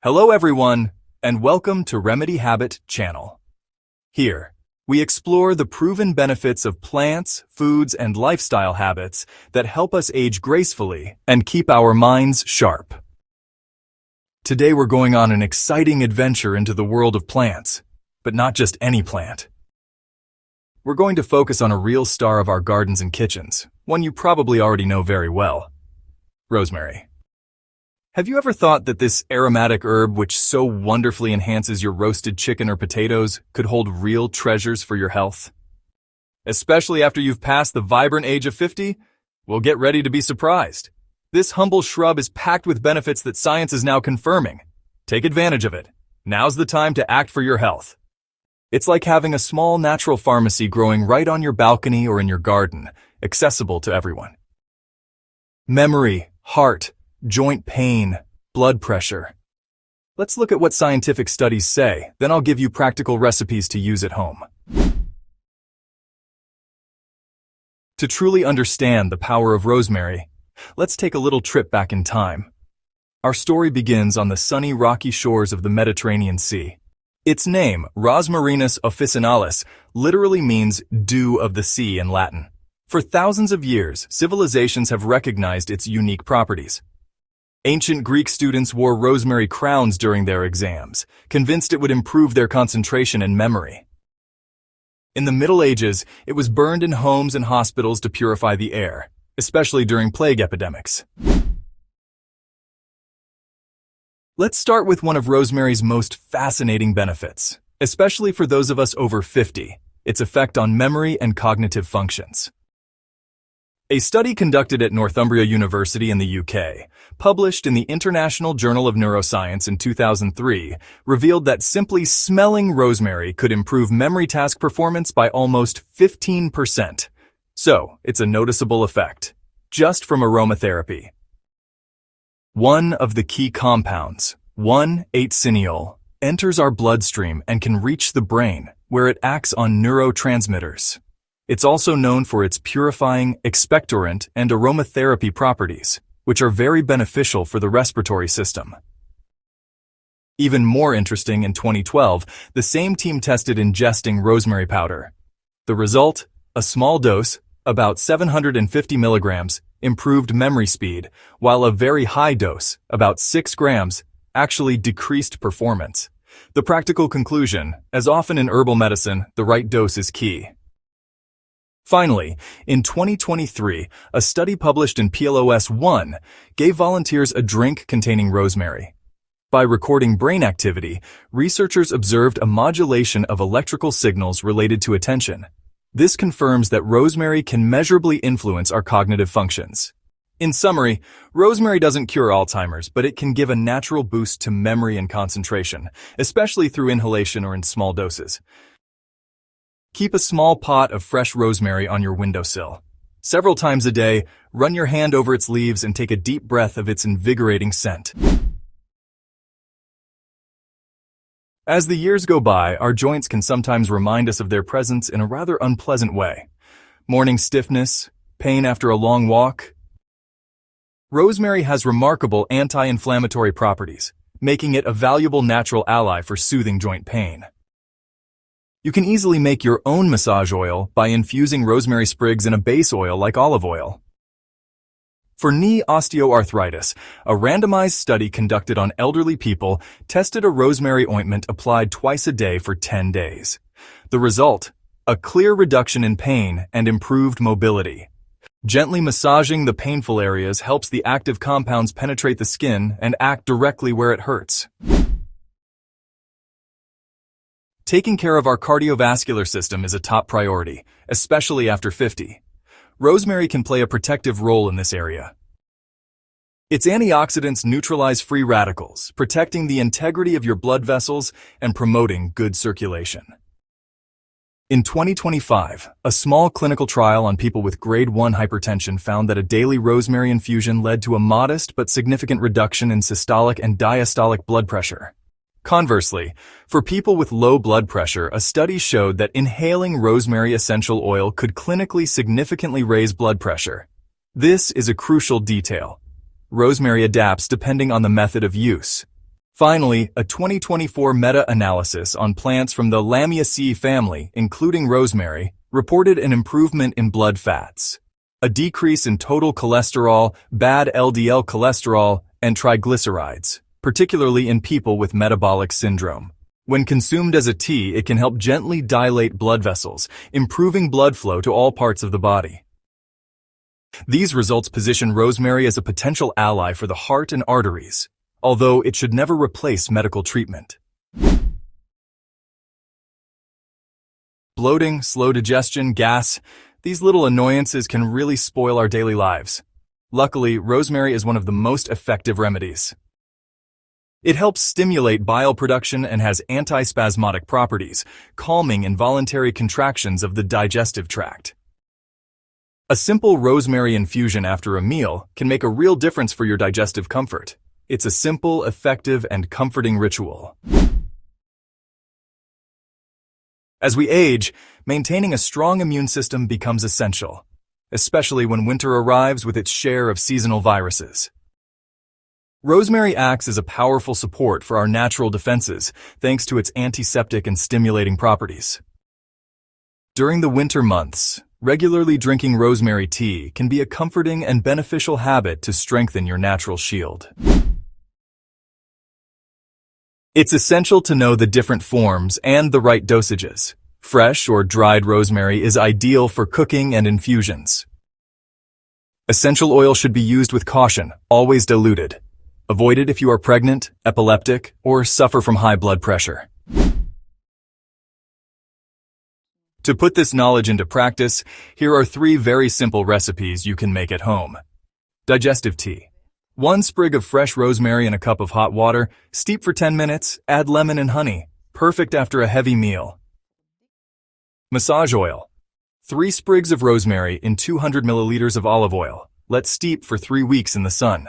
Hello everyone, and welcome to Remedy Habit channel. Here, we explore the proven benefits of plants, foods, and lifestyle habits that help us age gracefully and keep our minds sharp. Today we're going on an exciting adventure into the world of plants, but not just any plant. We're going to focus on a real star of our gardens and kitchens, one you probably already know very well: rosemary. Have you ever thought that this aromatic herb, which so wonderfully enhances your roasted chicken or potatoes, could hold real treasures for your health? Especially after you've passed the vibrant age of 50? Well, get ready to be surprised. This humble shrub is packed with benefits that science is now confirming. Take advantage of it. Now's the time to act for your health. It's like having a small natural pharmacy growing right on your balcony or in your garden, accessible to everyone. Memory, heart, joint pain, blood pressure. Let's look at what scientific studies say, then I'll give you practical recipes to use at home. To truly understand the power of rosemary, let's take a little trip back in time. Our story begins on the sunny, rocky shores of the Mediterranean Sea. Its name, Rosmarinus officinalis, literally means dew of the sea in Latin. For thousands of years, civilizations have recognized its unique properties. Ancient Greek students wore rosemary crowns during their exams, convinced it would improve their concentration and memory. In the Middle Ages, it was burned in homes and hospitals to purify the air, especially during plague epidemics. Let's start with one of rosemary's most fascinating benefits, especially for those of us over 50, its effect on memory and cognitive functions. A study conducted at Northumbria University in the UK, published in the International Journal of Neuroscience in 2003, revealed that simply smelling rosemary could improve memory task performance by almost 15%. So, it's a noticeable effect, just from aromatherapy. One of the key compounds, 1,8-cineol, enters our bloodstream and can reach the brain, where it acts on neurotransmitters. It's also known for its purifying, expectorant, and aromatherapy properties, which are very beneficial for the respiratory system. Even more interesting, in 2012, the same team tested ingesting rosemary powder. The result? A small dose, about 750 milligrams, improved memory speed, while a very high dose, about 6 grams, actually decreased performance. The practical conclusion: as often in herbal medicine, the right dose is key. Finally, in 2023, a study published in PLOS One gave volunteers a drink containing rosemary. By recording brain activity, researchers observed a modulation of electrical signals related to attention. This confirms that rosemary can measurably influence our cognitive functions. In summary, rosemary doesn't cure Alzheimer's, but it can give a natural boost to memory and concentration, especially through inhalation or in small doses. Keep a small pot of fresh rosemary on your windowsill. Several times a day, run your hand over its leaves and take a deep breath of its invigorating scent. As the years go by, our joints can sometimes remind us of their presence in a rather unpleasant way. Morning stiffness, pain after a long walk. Rosemary has remarkable anti-inflammatory properties, making it a valuable natural ally for soothing joint pain. You can easily make your own massage oil by infusing rosemary sprigs in a base oil like olive oil. For knee osteoarthritis, a randomized study conducted on elderly people tested a rosemary ointment applied twice a day for 10 days. The result? A clear reduction in pain and improved mobility. Gently massaging the painful areas helps the active compounds penetrate the skin and act directly where it hurts. Taking care of our cardiovascular system is a top priority, especially after 50. Rosemary can play a protective role in this area. Its antioxidants neutralize free radicals, protecting the integrity of your blood vessels and promoting good circulation. In 2025, a small clinical trial on people with grade 1 hypertension found that a daily rosemary infusion led to a modest but significant reduction in systolic and diastolic blood pressure. Conversely, for people with low blood pressure, a study showed that inhaling rosemary essential oil could clinically significantly raise blood pressure. This is a crucial detail. Rosemary adapts depending on the method of use. Finally, a 2024 meta-analysis on plants from the Lamiaceae family, including rosemary, reported an improvement in blood fats, a decrease in total cholesterol, bad LDL cholesterol, and triglycerides, particularly in people with metabolic syndrome. When consumed as a tea, it can help gently dilate blood vessels, improving blood flow to all parts of the body. These results position rosemary as a potential ally for the heart and arteries, although it should never replace medical treatment. Bloating, slow digestion, gas, these little annoyances can really spoil our daily lives. Luckily, rosemary is one of the most effective remedies. It helps stimulate bile production and has antispasmodic properties, calming involuntary contractions of the digestive tract. A simple rosemary infusion after a meal can make a real difference for your digestive comfort. It's a simple, effective, and comforting ritual. As we age, maintaining a strong immune system becomes essential, especially when winter arrives with its share of seasonal viruses. Rosemary acts as a powerful support for our natural defenses, thanks to its antiseptic and stimulating properties. During the winter months, regularly drinking rosemary tea can be a comforting and beneficial habit to strengthen your natural shield. It's essential to know the different forms and the right dosages. Fresh or dried rosemary is ideal for cooking and infusions. Essential oil should be used with caution, always diluted. Avoid it if you are pregnant, epileptic, or suffer from high blood pressure. To put this knowledge into practice, here are 3 very simple recipes you can make at home. Digestive tea. 1 sprig of fresh rosemary in a cup of hot water, steep for 10 minutes, add lemon and honey. Perfect after a heavy meal. Massage oil. 3 sprigs of rosemary in 200 milliliters of olive oil. Let steep for 3 weeks in the sun.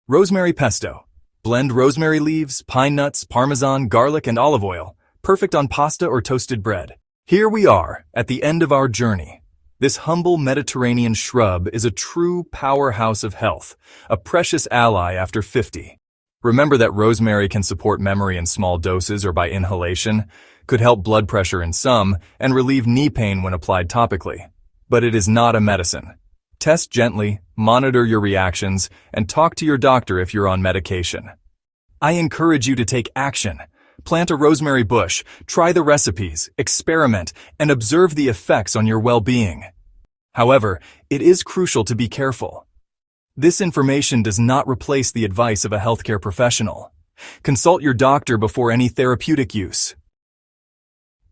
Rosemary pesto. Blend rosemary leaves, pine nuts, parmesan, garlic, and olive oil. Perfect on pasta or toasted bread. Here we are, at the end of our journey. This humble Mediterranean shrub is a true powerhouse of health, a precious ally after 50. Remember that rosemary can support memory in small doses or by inhalation, could help blood pressure in some, and relieve knee pain when applied topically. But it is not a medicine. Test gently, monitor your reactions, and talk to your doctor if you're on medication. I encourage you to take action. Plant a rosemary bush, try the recipes, experiment, and observe the effects on your well-being. However, it is crucial to be careful. This information does not replace the advice of a healthcare professional. Consult your doctor before any therapeutic use.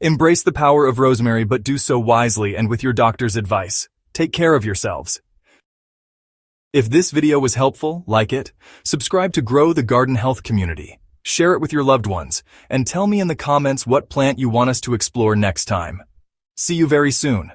Embrace the power of rosemary, but do so wisely and with your doctor's advice. Take care of yourselves. If this video was helpful, like it, subscribe to grow the garden health community, share it with your loved ones, and tell me in the comments what plant you want us to explore next time. See you very soon.